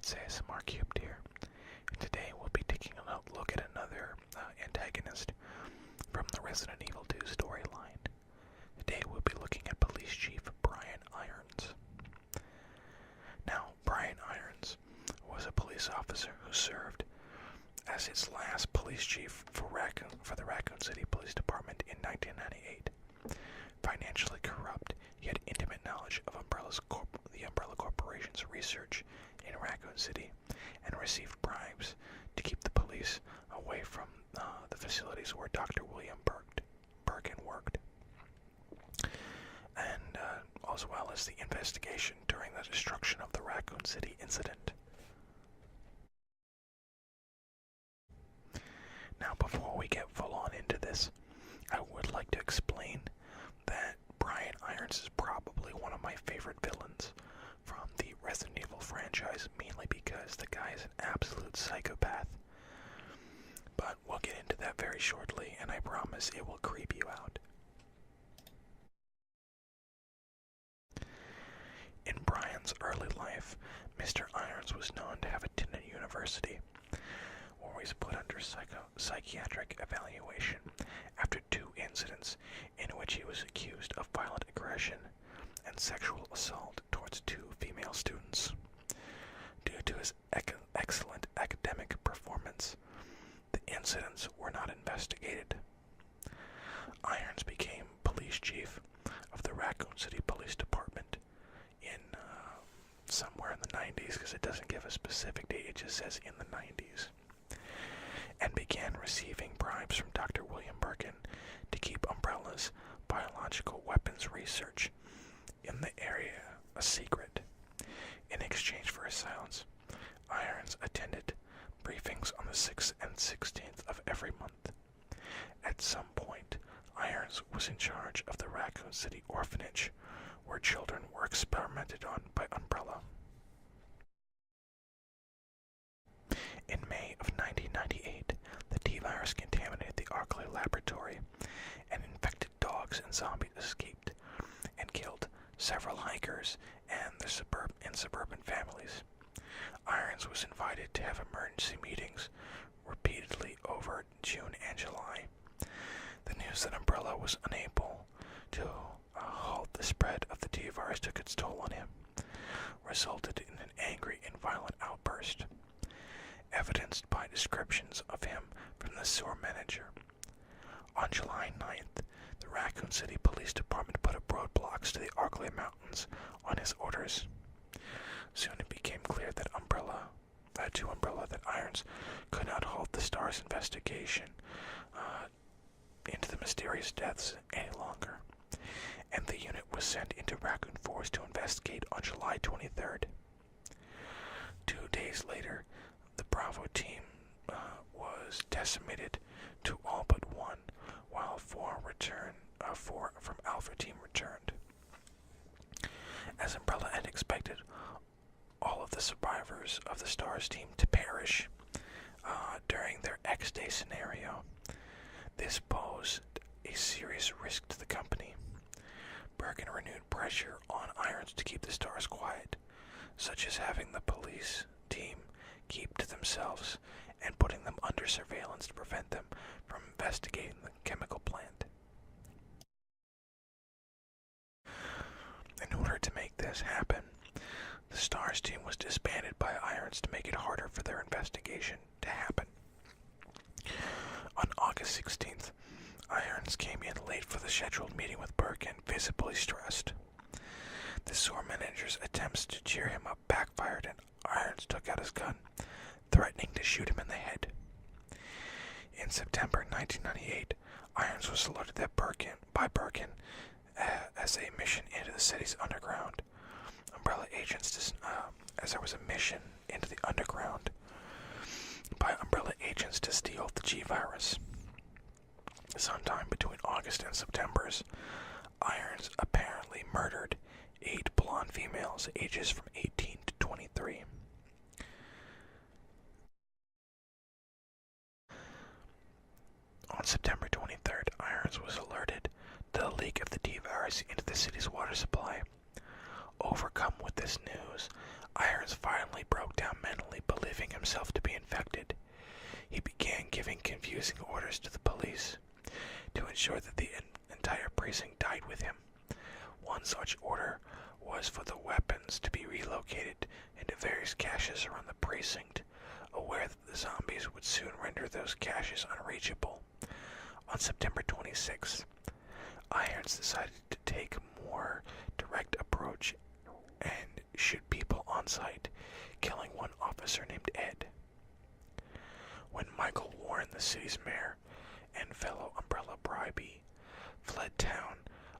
it's ASMR Cubed here, and today we'll be taking a look at another antagonist from the Resident Evil 2 storyline. Today we'll be looking at Police Chief Brian Irons. Now, Brian Irons was a police officer who served as is last police chief for the Raccoon City Police Department in 1998. Financially corrupt, he had intimate knowledge of the Umbrella Corporation's research in Raccoon City and received bribes to keep the police away from the facilities where Dr. William Birkin worked, and as well as the investigation during the destruction of the Raccoon City incident. Now, before we get full on into this, I would like to explain that Brian Irons is probably one of my favorite villains from the Resident Evil franchise, mainly because the guy is an absolute psychopath. But we'll get into that very shortly, and I promise it will creep you out. In Brian's early life, Mr. Irons was known to have attended university, where he was put under psychiatric evaluation after 2 incidents in which he was accused of violent aggression and sexual assault towards 2 female students. Due to his excellent academic performance, the incidents were not investigated. Irons became police chief of the Raccoon City Police Department in somewhere in the 90s, because it doesn't give a specific date, it just says in the 90s, and began receiving bribes from Dr. William Birkin to keep Umbrella's biological weapons research in the area a secret. In exchange for his silence, Irons attended briefings on the 6th and 16th of every month. At some point, Irons was in charge of the Raccoon City orphanage, where children were experimented on by Umbrella. In May of 1998, the T-virus contaminated the Arklay laboratory, and infected dogs and zombies escaped and killed several hikers and suburban families. Irons was invited to have emergency meetings repeatedly over June and July. The news that Umbrella was unable to halt the spread of the T-virus took its toll on him, resulted in an angry and violent outburst, evidenced by descriptions of him from the sewer manager. On July 9th, the Raccoon City Police Department put up roadblocks to the Arklay Mountains on his orders. Soon it became clear that Umbrella that Irons could not halt the STAR's investigation into the mysterious deaths any longer, and the unit was sent into Raccoon Forest to investigate on July 23rd. 2 days later, the Bravo team was decimated to all but 1, while 4 from Alpha team returned. As Umbrella had expected all of the survivors of the STARS team to perish during their X-Day scenario, this posed a serious risk to the company. Birkin renewed pressure on Irons to keep the STARS quiet, such as having the police team keep to themselves and putting them under surveillance to prevent them from investigating the chemical plant. In order to make this happen, the STARS team was disbanded by Irons to make it harder for their investigation to happen. On August 16th, Irons came in late for the scheduled meeting with Birkin, visibly stressed. The sewer manager's attempts to cheer him up backfired, and Irons took out his gun, threatening to shoot him in the head. In September 1998, Irons was alerted by Birkin as a mission into the city's underground. As there was a mission into the underground by Umbrella agents to steal the G-virus. Sometime between August and September, Irons apparently murdered 8 blonde females ages from 18 to 23. On September 23rd, Irons was alerted to the leak of the T-virus into the city's water supply. Overcome with this news, Irons finally broke down mentally ensure that the entire precinct died with him. One such order was for the weapons to be relocated into various caches around the precinct, aware that the zombies would soon render those caches unreachable. On September 26th, Irons decided to take a more direct approach and shoot people on sight, killing one officer named Ed. When Michael Warren, the city's mayor, and fellow Umbrella Bribey, fled town,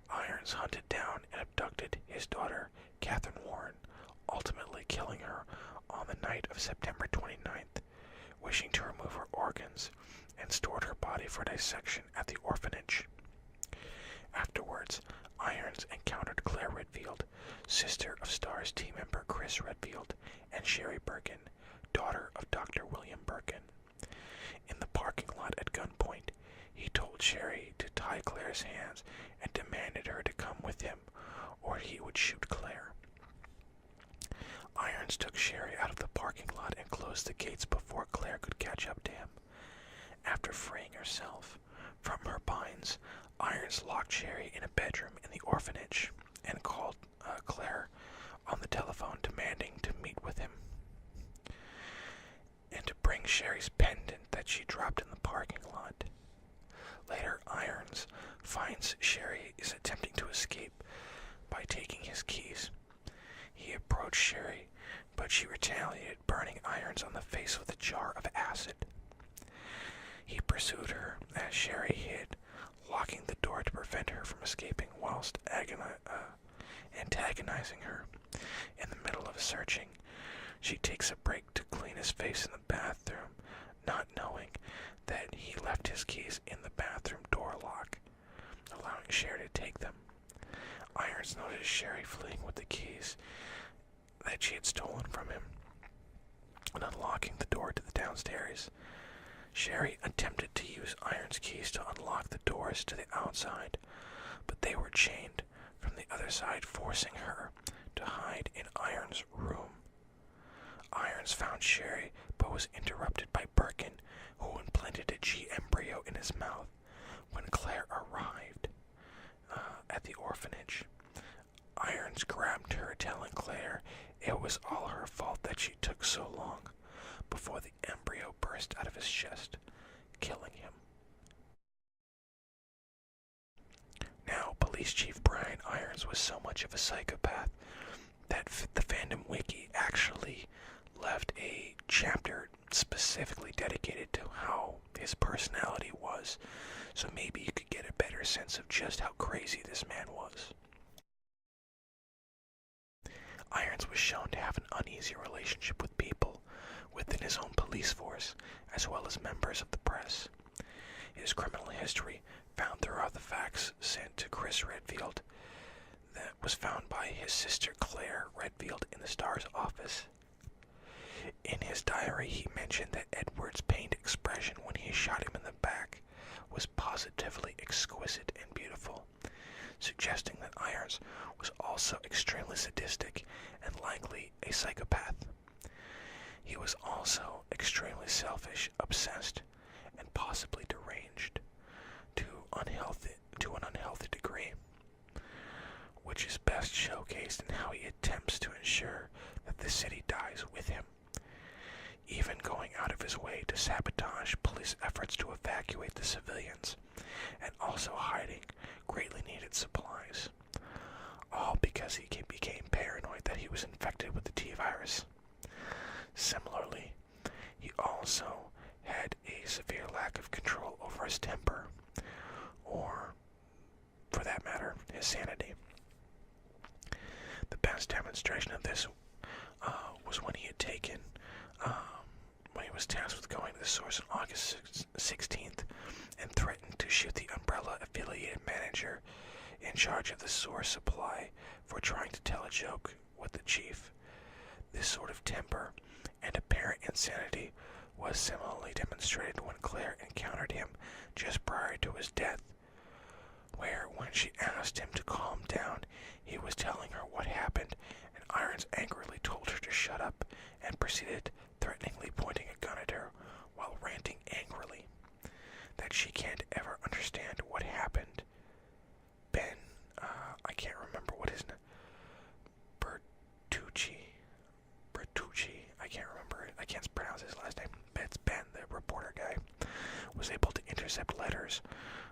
Irons hunted down and abducted his daughter, Catherine Warren, ultimately killing her on the night of September 29th, wishing to remove her organs, and stored her body for dissection at the orphanage. Afterwards, Irons encountered Claire Redfield, sister of STARS team member Chris Redfield, and Sherry Birkin, daughter of Dr. William Birkin. In the parking lot at gunpoint, he told Sherry to tie Claire's hands and demanded her to come with him, or he would shoot Claire. Irons took Sherry out of the parking lot and closed the gates before Claire could catch up to him. After freeing herself from her binds, Irons locked Sherry in a bedroom in the orphanage and called Claire on the telephone demanding to meet with him and to bring Sherry's pendant that she dropped in the parking lot. Later, Irons finds Sherry is attempting to escape by taking his keys. He approached Sherry, but she retaliated, burning Irons on the face with a jar of acid. He pursued her as Sherry hid, locking the door to prevent her from escaping whilst antagonizing her. In the middle of searching, she takes a break to clean his face in the bathroom, not knowing that he left his keys in the bathroom door lock, allowing Sherry to take them. Irons noticed Sherry fleeing with the keys that she had stolen from him and unlocking the door to the downstairs. Sherry attempted to use Irons' keys to unlock the doors to the outside, but they were chained from the other side, forcing her to hide in Irons' room. Irons found Sherry, but was interrupted by Birkin, who implanted a G embryo in his mouth. When Claire arrived at the orphanage, Irons grabbed her, telling Claire it was all her fault that she took so long, before the embryo burst out of his chest, killing him. Now, Police Chief Brian Irons was so much of a psychopath that the Fandom Wiki actually left a chapter specifically dedicated to how his personality was, so maybe you could get a better sense of just how crazy this man was. Irons was shown to have an uneasy relationship with people within his own police force, as well as members of the press. His criminal history, found throughout the facts sent to Chris Redfield, that was found by his sister Claire Redfield in the STARS office. In his diary, he mentioned that Edward's pained expression when he shot him in the back was positively exquisite and beautiful, suggesting that Irons was also extremely sadistic and likely a psychopath. He was also extremely selfish, obsessed, and possibly deranged to an unhealthy degree, which is best showcased in how he attempts to ensure that the city dies with him, even going out of his way to sabotage police efforts to evacuate the civilians, and also hiding greatly needed supplies, all because he became paranoid that he was infected with the T-virus. Similarly, he also had a severe lack of control over his temper, or, for that matter, his sanity. The best demonstration of this was when he was tasked with going to the source on August 16th and threatened to shoot the Umbrella-affiliated manager in charge of the source supply for trying to tell a joke with the chief. This sort of temper and apparent insanity was similarly demonstrated when Claire encountered him just prior to his death, where when she asked him to calm down, he was telling her what happened, and Irons angrily told her to shut up and proceeded threateningly pointing a gun at her while ranting angrily that she can't ever understand what happened. Ben, I can't remember what his name. Bertucci, I can't remember it. I can't pronounce his last name. It's Ben, the reporter guy, was able to intercept letters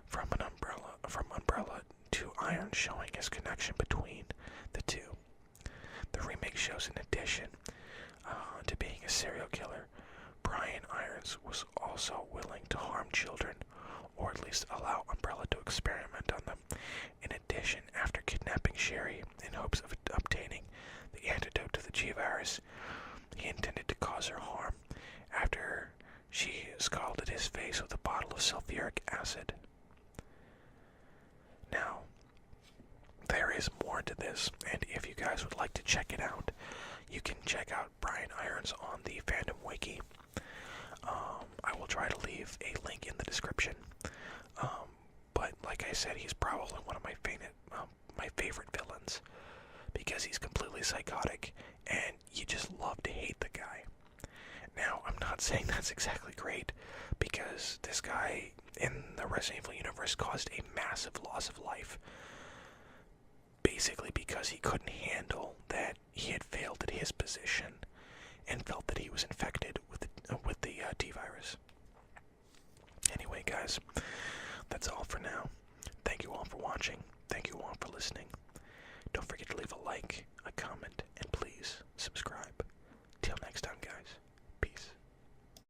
from Umbrella to Iron, showing his connection between the two. The remake shows, in addition to being a serial killer, Brian Irons was also willing to harm children, or at least allow Umbrella to experiment on them. In addition, after kidnapping Sherry in hopes of obtaining the antidote to the G-Virus, he intended to cause her harm after she scalded his face with a bottle of sulfuric acid. Now, there is more to this, and if you guys would like to check it out, you can check out Brian Irons on the Fandom Wiki. I will try to leave a link in the description. But like I said, he's probably one of my favorite villains, because he's completely psychotic, and you just love to hate the guy. Now, I'm not saying that's exactly great, because this guy in the Resident Evil universe caused a massive loss of life, basically because he couldn't handle that he had failed at his position and felt that he was infected with the T-Virus. Anyway, guys, that's all for now. Thank you all for watching. Thank you all for listening. Don't forget to leave a like, a comment, and please subscribe.